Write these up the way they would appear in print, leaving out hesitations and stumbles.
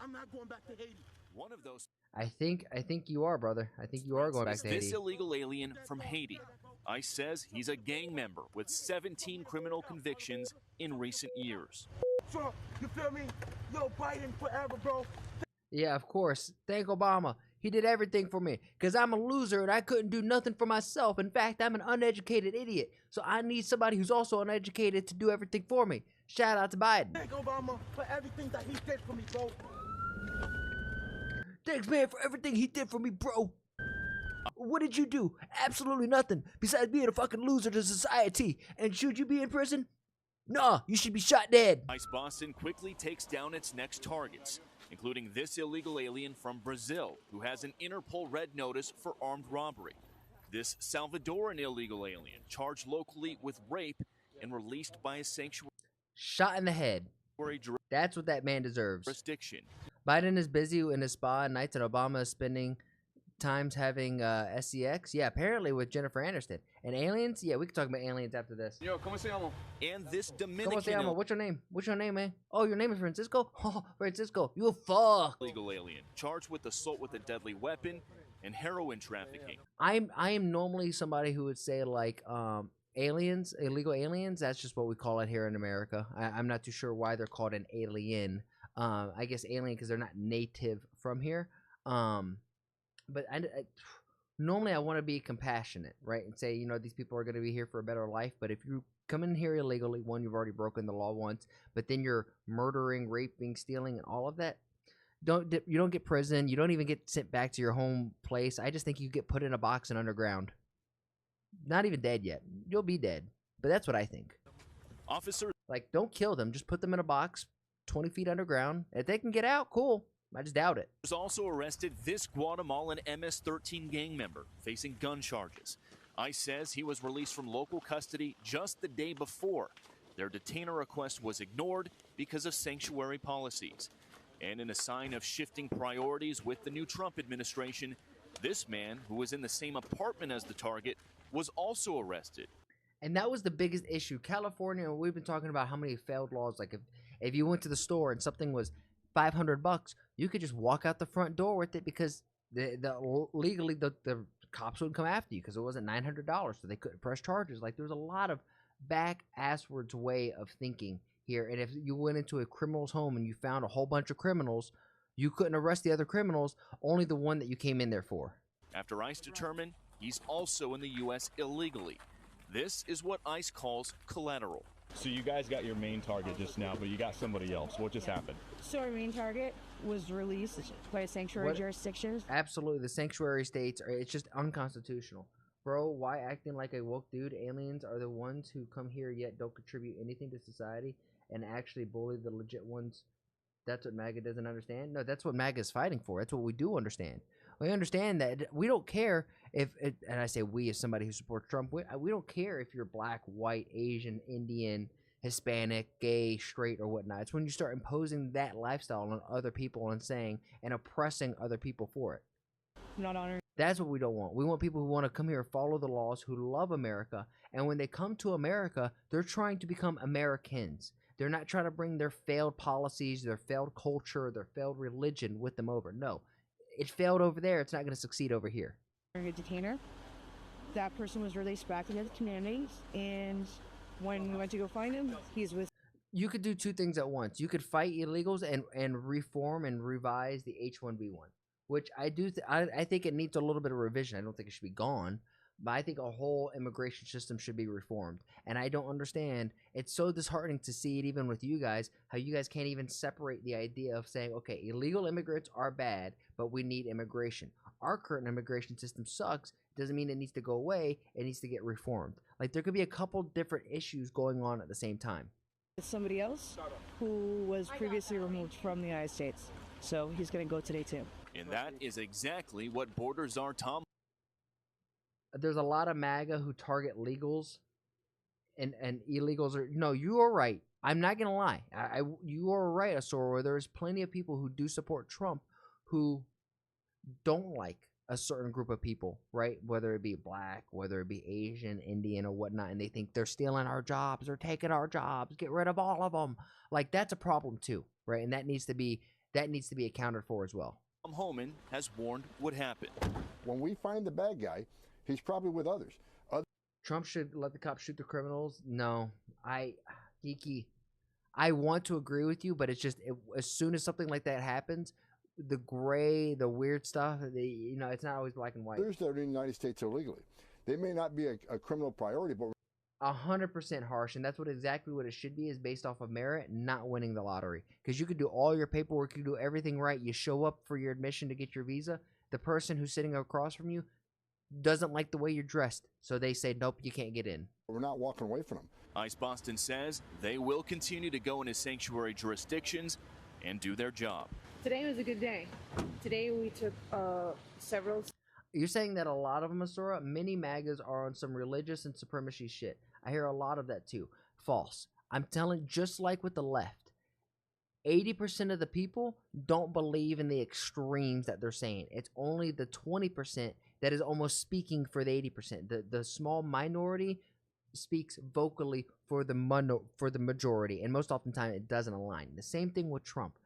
I'm not going back to Haiti. One of those. I think you are, brother. I think you are going back to This Haiti. illegal alien from Haiti. ICE says he's a gang member with 17 criminal convictions in recent years. Trump, you feel me? Yo, Biden forever, bro. Yeah, of course. Thank Obama. He did everything for me because I'm a loser and I couldn't do nothing for myself. In fact, I'm an uneducated idiot. So I need somebody who's also uneducated to do everything for me. Shout out to Biden. Thank Obama for everything that he did for me, bro. Thanks, man, for everything he did for me, bro. What did you do? Absolutely nothing besides being a fucking loser to society. And should you be in prison? Nah, you should be shot dead. ICE Boston quickly takes down its next targets, including this illegal alien from Brazil who has an Interpol red notice for armed robbery. This Salvadoran illegal alien charged locally with rape and released by a sanctuary Shot in the head. That's what that man deserves. jurisdiction. Biden is busy in his spa at nights, and Obama is spending times having SEX. Yeah, apparently with Jennifer Aniston. And aliens? Yeah, we can talk about aliens after this. Yo, ¿cómo se llama? And this ¿Cómo Dominican se llama? What's your name? What's your name, man? Oh, your name is Francisco? Oh, Francisco, you fuck. illegal alien charged with assault with a deadly weapon and heroin trafficking. I am normally somebody who would say like aliens, illegal aliens. That's just what we call it here in America. I'm not too sure why they're called an alien. I guess alien because they're not native from here. But normally I want to be compassionate, right? And say, you know, these people are going to be here for a better life. But if you come in here illegally, one, you've already broken the law once. But then you're murdering, raping, stealing, and all of that. You don't get prison. You don't even get sent back to your home place. I just think you get put in a box and underground. Not even dead yet. You'll be dead. But that's what I think. Officers Like, don't kill them. Just put them in a box 20 feet underground. If they can get out, cool. I just doubt it. also arrested this Guatemalan MS-13 gang member facing gun charges. ICE says he was released from local custody just the day before. Their detainer request was ignored because of sanctuary policies. And in a sign of shifting priorities with the new Trump administration, this man, who was in the same apartment as the target, was also arrested. And that was the biggest issue. California, we've been talking about how many failed laws. Like if you went to the store and something was $500, you could just walk out the front door with it because legally the cops wouldn't come after you because it wasn't $900, so they couldn't press charges. Like there's a lot of back-asswards way of thinking here. And if you went into a criminal's home and you found a whole bunch of criminals, you couldn't arrest the other criminals, only the one that you came in there for. After ICE determined he's also in the U.S. illegally. This is what ICE calls collateral. So you guys got your main target just now, but you got somebody else. What just happened? So our main target was released by a sanctuary jurisdiction. Absolutely. The sanctuary states, it's just unconstitutional. Bro, why acting like a woke dude? Aliens are the ones who come here yet don't contribute anything to society and actually bully the legit ones. That's what MAGA doesn't understand? No, that's what MAGA is fighting for. That's what we do understand. We understand that we don't care if, and I say we as somebody who supports Trump, we don't care if you're black, white, Asian, Indian, Hispanic, gay, straight, or whatnot. It's when you start imposing that lifestyle on other people and saying and oppressing other people for it. Not honoring. That's what we don't want. We want people who want to come here, follow the laws, who love America. And when they come to America, they're trying to become Americans. They're not trying to bring their failed policies, their failed culture, their failed religion with them over. No. It failed over there. It's not going to succeed over here. A detainer. That person was released back into the community, and when we went to go find him, he's with. You could do two things at once. You could fight illegals and reform and revise the H-1B1, which I do. I think it needs a little bit of revision. I don't think it should be gone, but I think a whole immigration system should be reformed. And I don't understand. It's so disheartening to see it even with you guys, how you guys can't even separate the idea of saying, okay, illegal immigrants are bad, but we need immigration. Our current immigration system sucks. It doesn't mean it needs to go away. It needs to get reformed. Like there could be a couple different issues going on at the same time. Somebody else who was previously removed from the United States. So he's going to go today too. And that is exactly what Border Czar Tom. There's a lot of MAGA who target legals and illegals. No, you are right. I'm not going to lie. You are right, Asoro. There's plenty of people who do support Trump who don't like a certain group of people, right? Whether it be black, whether it be Asian, Indian, or whatnot, and they think they're stealing our jobs, they're taking our jobs, get rid of all of them. Like, that's a problem too, right? And that needs to be that needs to be accounted for as well. Tom Homan has warned would happen. When we find the bad guy, he's probably with others. Trump should let the cops shoot the criminals. No, Geeky, I want to agree with you, but it's just as soon as something like that happens, the gray, the weird stuff, it's not always black and white. Others that are in the United States illegally, they may not be a criminal priority, but 100% harsh, and that's exactly what it should be, is based off of merit, not winning the lottery. Because you could do all your paperwork, you do everything right, you show up for your admission to get your visa, the person who's sitting across from you doesn't like the way you're dressed, so they say, nope, you can't get in. we're not walking away from them. ICE Boston says they will continue to go into sanctuary jurisdictions and do their job. Today was a good day. Today we took several. You're saying that a lot of them, Asura, many MAGAs are on some religious and supremacy shit. I hear a lot of that too. False. I'm telling, just like with the left, 80% of the people don't believe in the extremes that they're saying. It's only the 20% that is almost speaking for the 80%. The small minority speaks vocally for the majority, and most oftentimes it doesn't align. The same thing with Trump.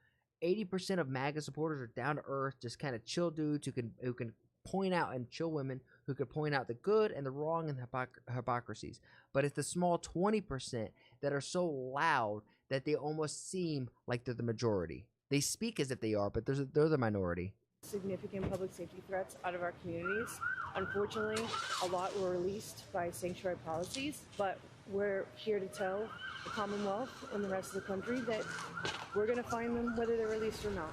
80% of MAGA supporters are down to earth, just kind of chill dudes who can point out, and chill women who could point out the good and the wrong and the hypocrisies. But it's the small 20% that are so loud that they almost seem like they're the majority. They speak as if they are, but they're the minority. Significant public safety threats out of our communities. Unfortunately, a lot were released by sanctuary policies, but we're here to tell the Commonwealth and the rest of the country that we're going to find them whether they're released or not.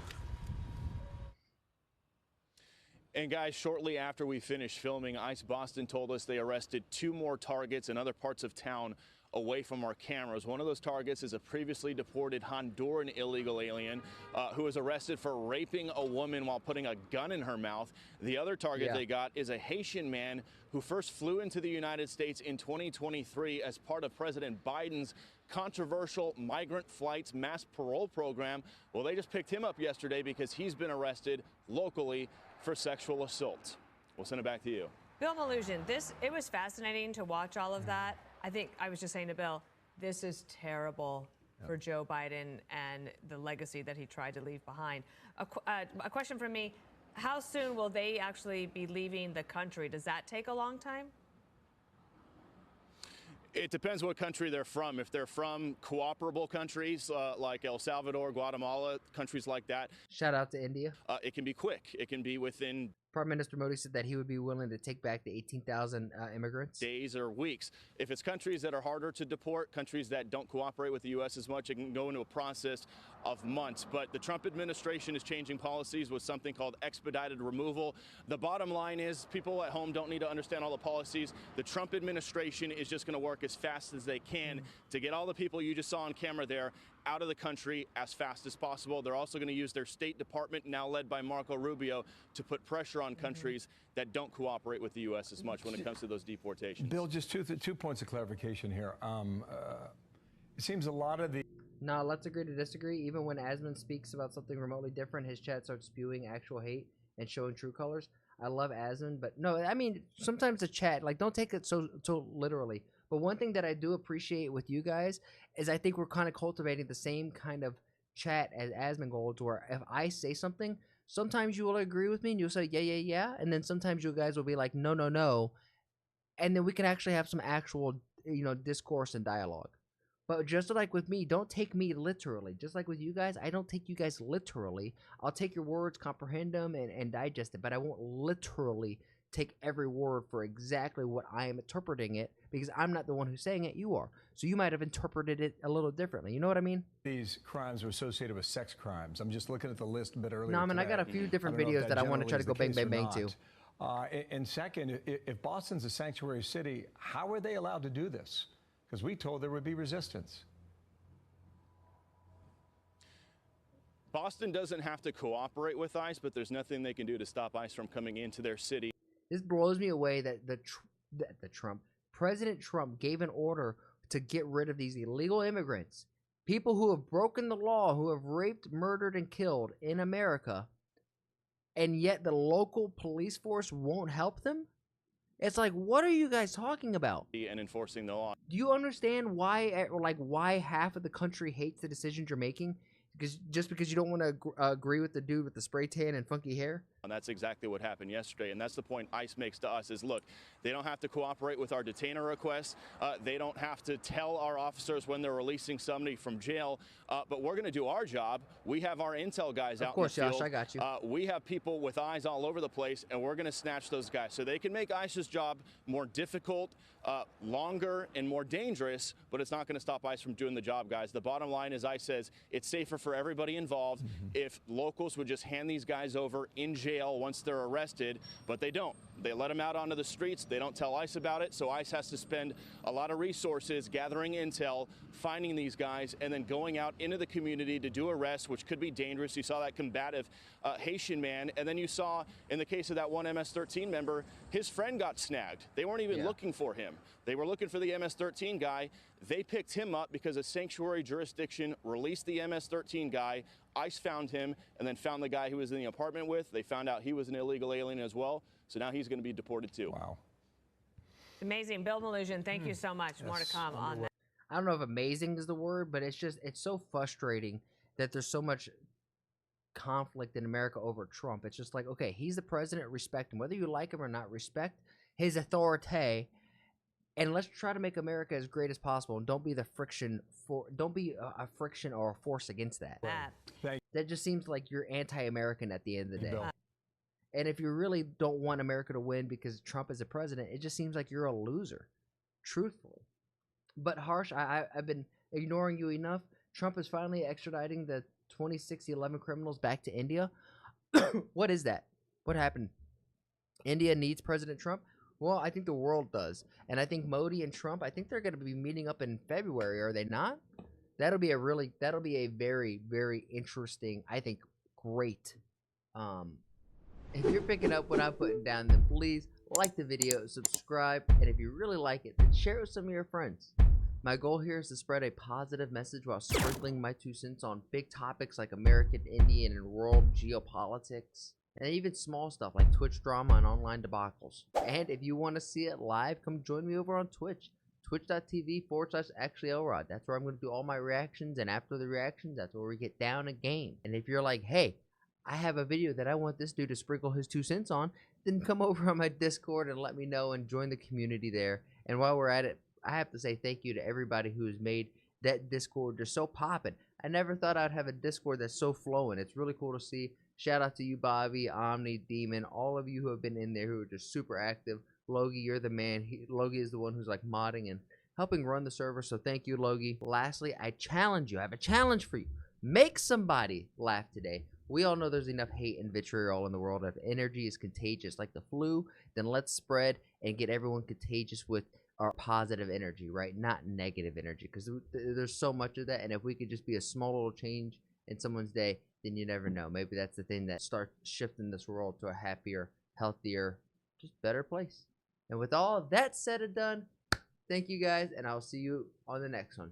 And guys, shortly after we finished filming, ICE Boston told us they arrested 2 more targets in other parts of town away from our cameras. One of those targets is a previously deported Honduran illegal alien who was arrested for raping a woman while putting a gun in her mouth. The other target they got is a Haitian man who first flew into the United States in 2023 as part of President Biden's controversial migrant flights mass parole program. Well, they just picked him up yesterday because he's been arrested locally for sexual assault. We'll send it back to you. Bill Melugin, it was fascinating to watch all of that. I think I was just saying to Bill, this is terrible for Joe Biden and the legacy that he tried to leave behind. A question from me, how soon will they actually be leaving the country? Does that take a long time? It depends what country they're from. If they're from cooperable countries like El Salvador, Guatemala, countries like that. Shout out to India. It can be quick. It can be within Prime Minister Modi said that he would be willing to take back the 18,000 immigrants. days or weeks. If it's countries that are harder to deport, countries that don't cooperate with the U.S. as much, it can go into a process of months. But the Trump administration is changing policies with something called expedited removal. The bottom line is people at home don't need to understand all the policies. The Trump administration is just going to work as fast as they can to get all the people you just saw on camera there out of the country as fast as possible. They're also going to use their State Department, now led by Marco Rubio, to put pressure on countries that don't cooperate with the U.S. as much when it comes to those deportations. Bill, just two points of clarification here. It seems a lot of the... No, let's agree to disagree. Even when Asman speaks about something remotely different, his chat starts spewing actual hate and showing true colors. I love Asman, but no, I mean, sometimes the chat, like, don't take it so literally. But one thing that I do appreciate with you guys is I think we're kind of cultivating the same kind of chat as Asmongold, where if I say something, sometimes you will agree with me and you'll say, yeah, and then sometimes you guys will be like, no, and then we can actually have some actual, discourse and dialogue. But just like with me, don't take me literally. Just like with you guys, I don't take you guys literally. I'll take your words, comprehend them, and digest it, but I won't literally take every word for exactly what I am interpreting it, because I'm not the one who's saying it, you are. So you might have interpreted it a little differently. You know what I mean? These crimes are associated with sex crimes. I'm just looking at the list a bit earlier. No, I mean, I got a few different videos that I want to try to go bang, bang, bang to. And second, if Boston's a sanctuary city, how are they allowed to do this? Because we told there would be resistance. Boston doesn't have to cooperate with ICE, but there's nothing they can do to stop ICE from coming into their city. This blows me away that President Trump gave an order to get rid of these illegal immigrants, people who have broken the law, who have raped, murdered, and killed in America, and yet the local police force won't help them? It's like, what are you guys talking about? And enforcing the law. Do you understand why half of the country hates the decisions you're making? Just because you don't want to agree with the dude with the spray tan and funky hair? And that's exactly what happened yesterday. And that's the point ICE makes to us is, look, they don't have to cooperate with our detainer requests. They don't have to tell our officers when they're releasing somebody from jail. But we're going to do our job. We have our intel guys out in the field. Of course, Josh, I got you. We have people with eyes all over the place, and we're going to snatch those guys. So they can make ICE's job more difficult, longer, and more dangerous, but it's not going to stop ICE from doing the job, guys. The bottom line is ICE says it's safer for everybody involved if locals would just hand these guys over in jail once they're arrested, but they don't. They let them out onto the streets. They don't tell ICE about it, so ICE has to spend a lot of resources gathering intel, finding these guys, and then going out into the community to do arrests, which could be dangerous. You saw that combative Haitian man, and then you saw, in the case of that one MS-13 member, his friend got snagged. They weren't even looking for him. They were looking for the MS-13 guy. They picked him up because a sanctuary jurisdiction released the MS-13 guy. ICE found him and then found the guy who was in the apartment with. They found out he was an illegal alien as well. So now he's going to be deported too. Wow. Amazing. Bill Melugin, thank you so much. More to come on that. I don't know if amazing is the word, but it's so frustrating that there's so much conflict in America over Trump. It's just like, okay, he's the president, respect him. Whether you like him or not, respect his authority. And let's try to make America as great as possible, and don't be the friction don't be a friction or a force against that. That just seems like you're anti-American at the end of the day. And if you really don't want America to win because Trump is a president, it just seems like you're a loser, truthfully. But Harsh, I've been ignoring you enough. Trump is finally extraditing the 2011 criminals back to India. What is that? What happened? India needs President Trump? Well, I think the world does. And I think Modi and Trump, I think they're going to be meeting up in February, are they not? That'll be a very, very interesting, I think, great. If you're picking up what I'm putting down, then please like the video, subscribe, and if you really like it, then share it with some of your friends. My goal here is to spread a positive message while sprinkling my 2 cents on big topics like American, Indian, and world geopolitics. And even small stuff like Twitch drama and online debacles. And if you want to see it live, come join me over on Twitch. Twitch.tv/ActuallyElrod. That's where I'm going to do all my reactions. And after the reactions, that's where we get down a game. And if you're like, hey, I have a video that I want this dude to sprinkle his 2 cents on, then come over on my Discord and let me know and join the community there. And while we're at it, I have to say thank you to everybody who has made that Discord just so poppin'. I never thought I'd have a Discord that's so flowing. It's really cool to see. Shout out to you, Bobby, Omni, Demon, all of you who have been in there who are just super active. Logie, you're the man. Logie is the one who's like modding and helping run the server, so thank you, Logie. Lastly, I challenge you. I have a challenge for you. Make somebody laugh today. We all know there's enough hate and vitriol in the world. If energy is contagious like the flu, then let's spread and get everyone contagious with our positive energy, right? Not negative energy, because there's so much of that, and if we could just be a small little change in someone's day, then you never know. Maybe that's the thing that starts shifting this world to a happier, healthier, just better place. And with all of that said and done, thank you guys, and I'll see you on the next one.